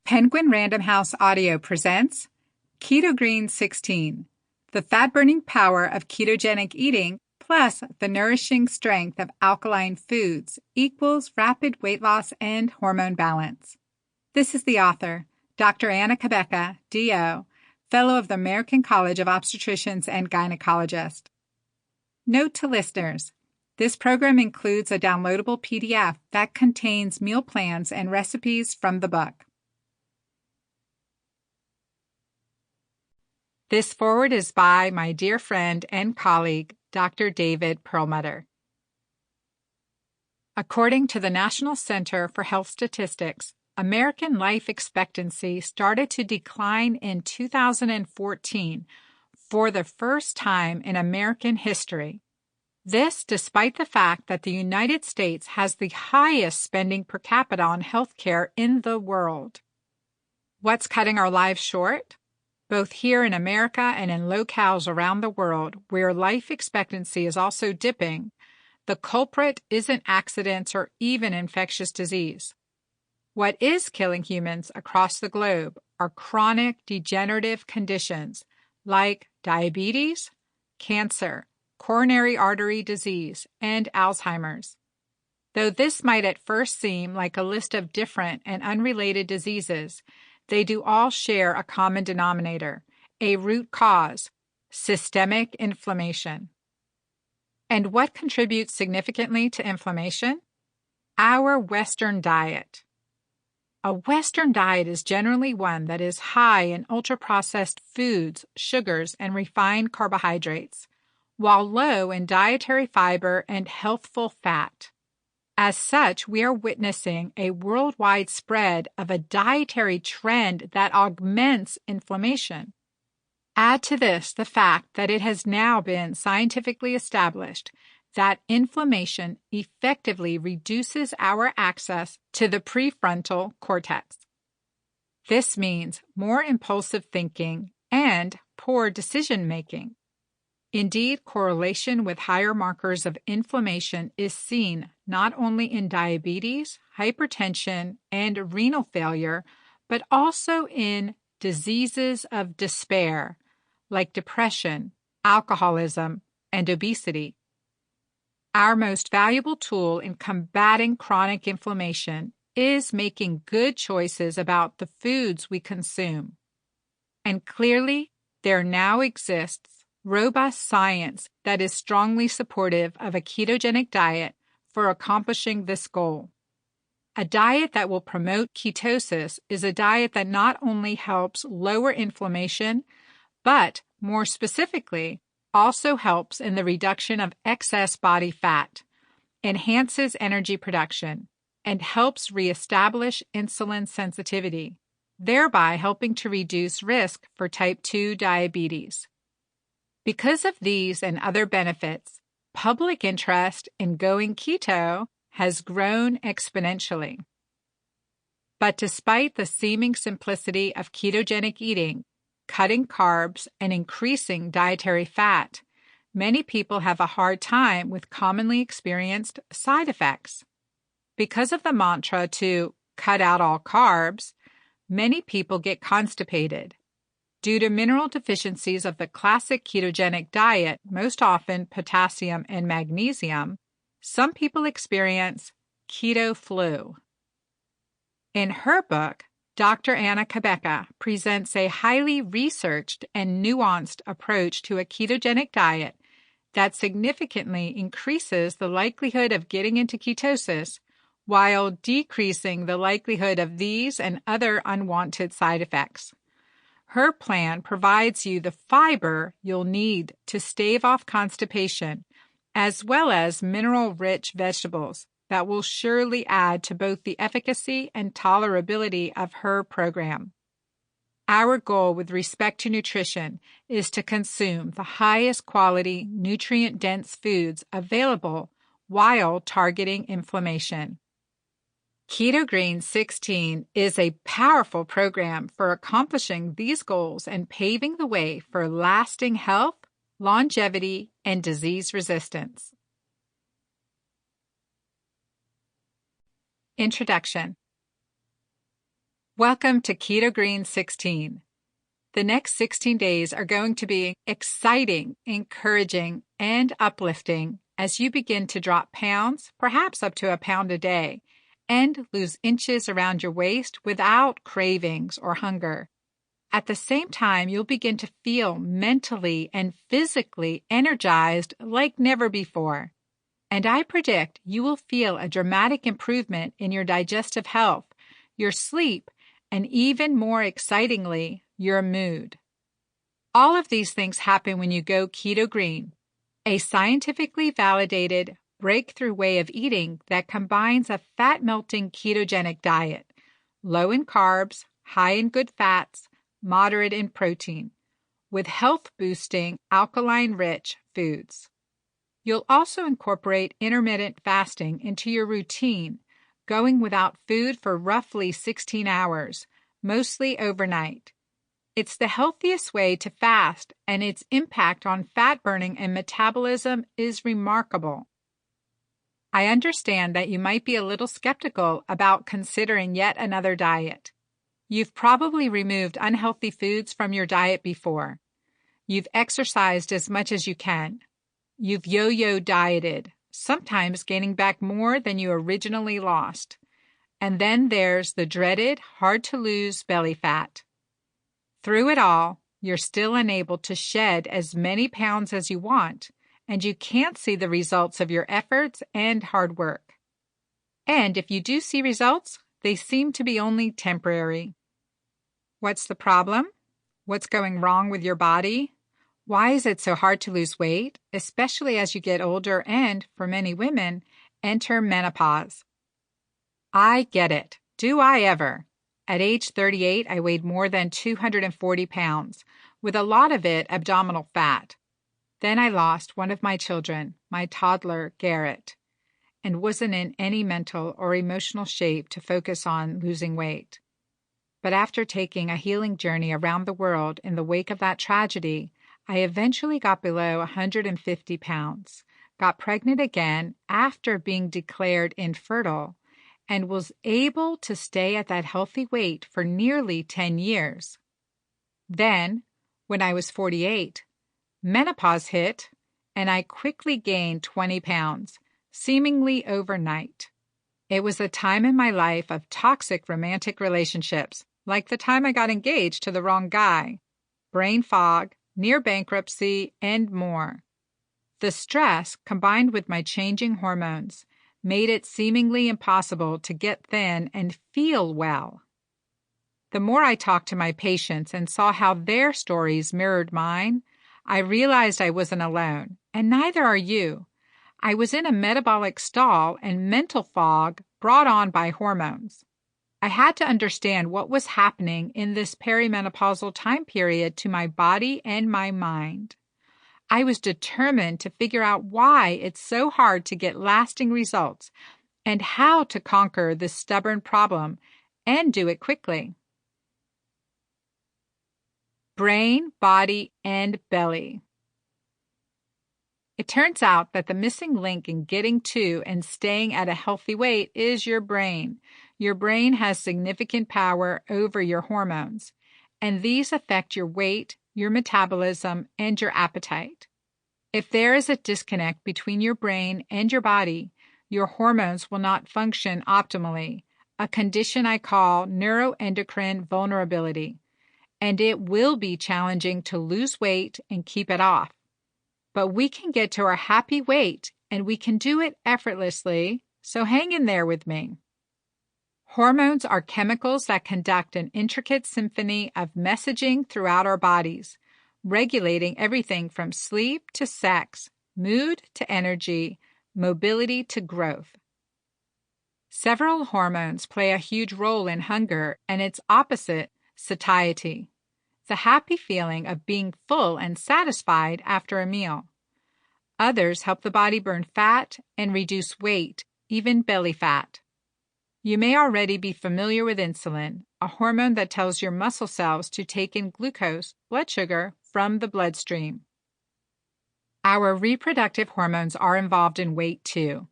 Penguin Random House Audio presents Keto-Green 16, the fat-burning power of ketogenic eating plus the nourishing strength of alkaline foods equals rapid weight loss and hormone balance. This is the author, Dr. Anna Cabeca, D.O., Fellow of the American College of Obstetricians and Gynecologists. Note to listeners, this program includes a downloadable PDF that contains meal plans and recipes from the book. This foreword is by my dear friend and colleague, Dr. David Perlmutter. According to the National Center for Health Statistics, American life expectancy started to decline in 2014 for the first time in American history. This despite the fact that the United States has the highest spending per capita on healthcare in the world. What's cutting our lives short? Both here in America and in locales around the world where life expectancy is also dipping, the culprit isn't accidents or even infectious disease. What is killing humans across the globe are chronic degenerative conditions like diabetes, cancer, coronary artery disease, and Alzheimer's. Though this might at first seem like a list of different and unrelated diseases, they do all share a common denominator, a root cause, systemic inflammation. And what contributes significantly to inflammation? Our Western diet. A Western diet is generally one that is high in ultra-processed foods, sugars, and refined carbohydrates, while low in dietary fiber and healthful fat. As such, we are witnessing a worldwide spread of a dietary trend that augments inflammation. Add to this the fact that it has now been scientifically established that inflammation effectively reduces our access to the prefrontal cortex. This means more impulsive thinking and poor decision-making. Indeed, correlation with higher markers of inflammation is seen not only in diabetes, hypertension, and renal failure, but also in diseases of despair, like depression, alcoholism, and obesity. Our most valuable tool in combating chronic inflammation is making good choices about the foods we consume. And clearly, there now exists robust science that is strongly supportive of a ketogenic diet for accomplishing this goal. A diet that will promote ketosis is a diet that not only helps lower inflammation, but more specifically, also helps in the reduction of excess body fat, enhances energy production, and helps reestablish insulin sensitivity, thereby helping to reduce risk for type 2 diabetes. Because of these and other benefits, public interest in going keto has grown exponentially. But despite the seeming simplicity of ketogenic eating, cutting carbs, and increasing dietary fat, many people have a hard time with commonly experienced side effects. Because of the mantra to cut out all carbs, many people get constipated. Due to mineral deficiencies of the classic ketogenic diet, most often potassium and magnesium, some people experience keto-flu. In her book, Dr. Anna Cabeca presents a highly researched and nuanced approach to a ketogenic diet that significantly increases the likelihood of getting into ketosis while decreasing the likelihood of these and other unwanted side effects. Her plan provides you the fiber you'll need to stave off constipation, as well as mineral-rich vegetables that will surely add to both the efficacy and tolerability of her program. Our goal with respect to nutrition is to consume the highest quality, nutrient-dense foods available while targeting inflammation. Keto-Green 16 is a powerful program for accomplishing these goals and paving the way for lasting health, longevity, and disease resistance. Introduction. Welcome to Keto-Green 16. The next 16 days are going to be exciting, encouraging, and uplifting as you begin to drop pounds, perhaps up to a pound a day, and lose inches around your waist without cravings or hunger. At the same time, you'll begin to feel mentally and physically energized like never before. And I predict you will feel a dramatic improvement in your digestive health, your sleep, and even more excitingly, your mood. All of these things happen when you go keto-green, a scientifically validated breakthrough way of eating that combines a fat-melting ketogenic diet, low in carbs, high in good fats, moderate in protein, with health-boosting, alkaline-rich foods. You'll also incorporate intermittent fasting into your routine, going without food for roughly 16 hours, mostly overnight. It's the healthiest way to fast, and its impact on fat burning and metabolism is remarkable. I understand that you might be a little skeptical about considering yet another diet. You've probably removed unhealthy foods from your diet before. You've exercised as much as you can. You've yo-yo dieted, sometimes gaining back more than you originally lost. And then there's the dreaded, hard-to-lose belly fat. Through it all, you're still unable to shed as many pounds as you want, and you can't see the results of your efforts and hard work. And if you do see results, they seem to be only temporary. What's the problem? What's going wrong with your body? Why is it so hard to lose weight, especially as you get older and, for many women, enter menopause? I get it. Do I ever? At age 38, I weighed more than 240 pounds, with a lot of it abdominal fat. Then I lost one of my children, my toddler, Garrett, and wasn't in any mental or emotional shape to focus on losing weight. But after taking a healing journey around the world in the wake of that tragedy, I eventually got below 150 pounds, got pregnant again after being declared infertile, and was able to stay at that healthy weight for nearly 10 years. Then, when I was 48, menopause hit, and I quickly gained 20 pounds, seemingly overnight. It was a time in my life of toxic romantic relationships, like the time I got engaged to the wrong guy, brain fog, near bankruptcy, and more. The stress, combined with my changing hormones, made it seemingly impossible to get thin and feel well. The more I talked to my patients and saw how their stories mirrored mine, I realized I wasn't alone, and neither are you. I was in a metabolic stall and mental fog brought on by hormones. I had to understand what was happening in this perimenopausal time period to my body and my mind. I was determined to figure out why it's so hard to get lasting results and how to conquer this stubborn problem and do it quickly. Brain, body, and belly. It turns out that the missing link in getting to and staying at a healthy weight is your brain. Your brain has significant power over your hormones, and these affect your weight, your metabolism, and your appetite. If there is a disconnect between your brain and your body, your hormones will not function optimally, a condition I call neuroendocrine vulnerability, and it will be challenging to lose weight and keep it off. But we can get to our happy weight, and we can do it effortlessly, so hang in there with me. Hormones are chemicals that conduct an intricate symphony of messaging throughout our bodies, regulating everything from sleep to sex, mood to energy, mobility to growth. Several hormones play a huge role in hunger and its opposite, satiety, the happy feeling of being full and satisfied after a meal. Others help the body burn fat and reduce weight, even belly fat. You may already be familiar with insulin, a hormone that tells your muscle cells to take in glucose, blood sugar, from the bloodstream. Our reproductive hormones are involved in weight too.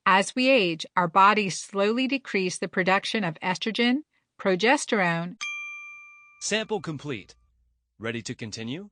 As we age, our bodies slowly decrease the production of estrogen, progesterone. Sample complete. Ready to continue?